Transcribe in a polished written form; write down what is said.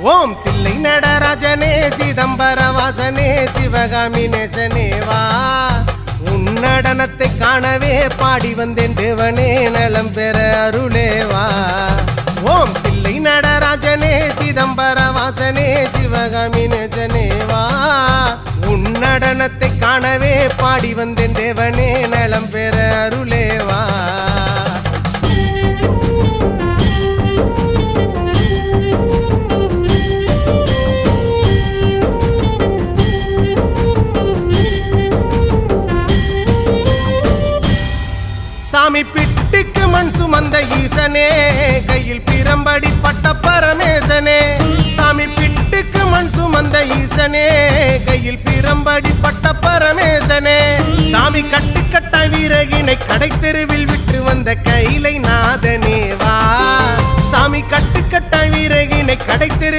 ஓம் தில்லை நடராஜனே சிதம்பர வாசனே சிவகாமி நேசனே வா உன் நடனத்தை காணவே பாடி வந்தேன் தேவனே நலம் பெற அருளே வா ஓம் தில்லை நடராஜனே சிதம்பர வாசனே சிவகாமி நேசனே வா உன் நடனத்தை காணவே பாடி வந்தேன் தேவனே நலம் பெற அருளே வா சாமி பிட்டுக்கு மண் சுமந்த ஈசனே கையில் பிரம்படி பட்ட பரமேசனே சாமி பிட்டுக்கு மண் சுமந்த ஈசனே கையில் பிரம்படி பட்ட பரமேசனே சாமி கட்டுக்கட்ட வீரகினை கடை தெருவில் விட்டு வந்த கைலை நாதனே வா சாமி கட்டுக்கட்ட வீரகினை கடை தெரு